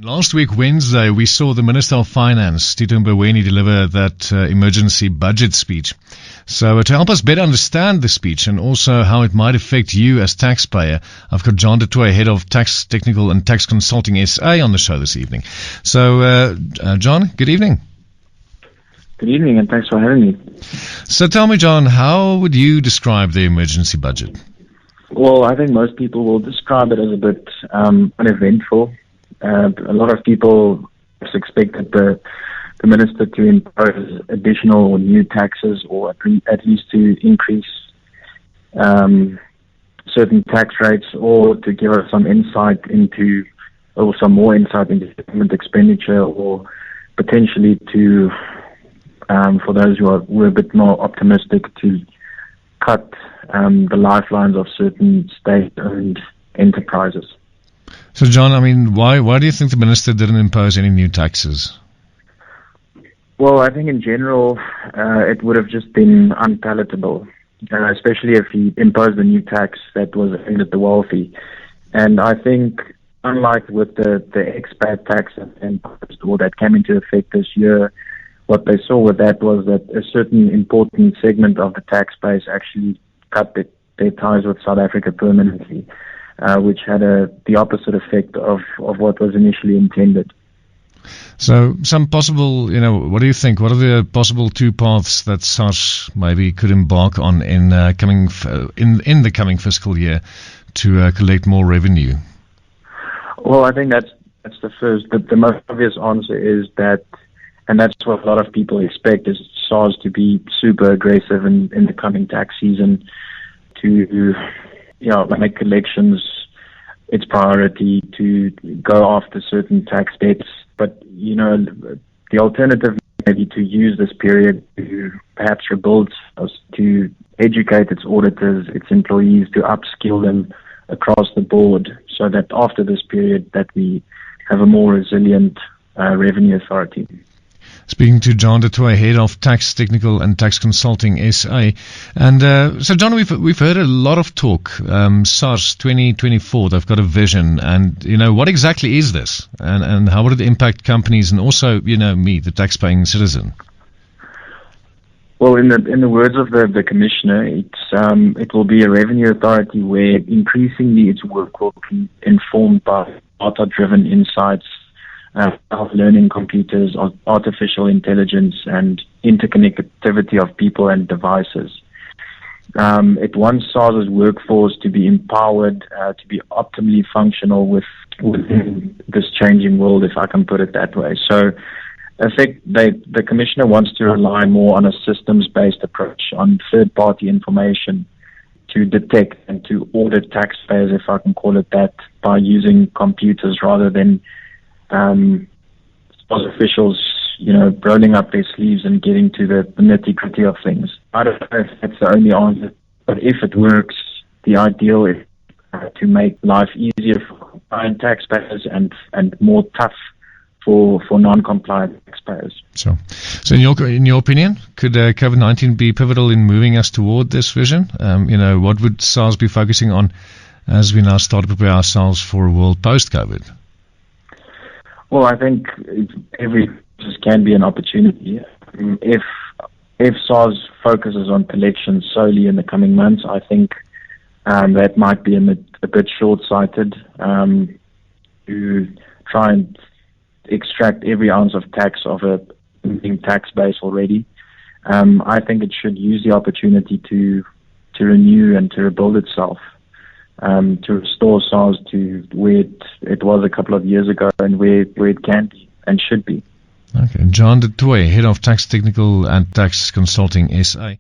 Last week, Wednesday, we saw the Minister of Finance, Tito Mboweni, deliver that emergency budget speech. So to help us better understand the speech and also how it might affect you as taxpayer, I've got John Toit, Head of Tax Technical and Tax Consulting SA on the show this evening. So, John, good evening. Good evening, and thanks for having me. So tell me, John, how would you describe the emergency budget? Well, I think most people will describe it as a bit uneventful. A lot of people expected the minister to impose additional or new taxes, or at least to increase certain tax rates, or to give us some insight into, or some more insight into government expenditure, or potentially to, for those who were a bit more optimistic, to cut the lifelines of certain state-owned enterprises. So, John, I mean, why do you think the minister didn't impose any new taxes? Well, I think in general, it would have just been unpalatable, especially if he imposed a new tax that was aimed at the wealthy. And I think, unlike with the expat tax that came into effect this year, what they saw with that was that a certain important segment of the tax base actually cut their ties with South Africa permanently, which had the opposite effect of what was initially intended. So, some possible, what do you think? What are the possible two paths that SARS maybe could embark on in the coming fiscal year to collect more revenue? Well, I think that's the first. The most obvious answer is that, and that's what a lot of people expect, is SARS to be super aggressive in the coming tax season, to make collections its priority, to go after certain tax debts. But, the alternative may be to use this period to perhaps rebuild, to educate its auditors, its employees, to upskill them across the board, so that after this period that we have a more resilient revenue authority. Speaking to John Toit, Head of Tax Technical and Tax Consulting SA. And so, John, we've heard a lot of talk. SARS 2024, they've got a vision. And, what exactly is this? And how would it impact companies and also, me, the tax-paying citizen? Well, in the words of the Commissioner, it will be a revenue authority where increasingly its work will be informed by data-driven insights, self-learning computers, artificial intelligence, and interconnectivity of people and devices. It wants SARS's workforce to be empowered, to be optimally functional within this changing world, if I can put it that way. So, I think the Commissioner wants to rely more on a systems-based approach, on third-party information to detect and to audit taxpayers, if I can call it that, by using computers rather than officials, rolling up their sleeves and getting to the nitty-gritty of things. I don't know if that's the only answer, but if it works, the ideal is to make life easier for compliant taxpayers and more tough for non-compliant taxpayers. So in your opinion, could COVID-19 be pivotal in moving us toward this vision? What would SARS be focusing on as we now start to prepare ourselves for a world post-COVID? Well, I think every crisis can be an opportunity. If SARS focuses on collections solely in the coming months, I think that might be a bit short-sighted to try and extract every ounce of tax of a tax base already. I think it should use the opportunity to renew and to rebuild itself. To restore SARS to where it was a couple of years ago and where it can be and should be. Okay. John Toit, Head of Tax Technical and Tax Consulting SA.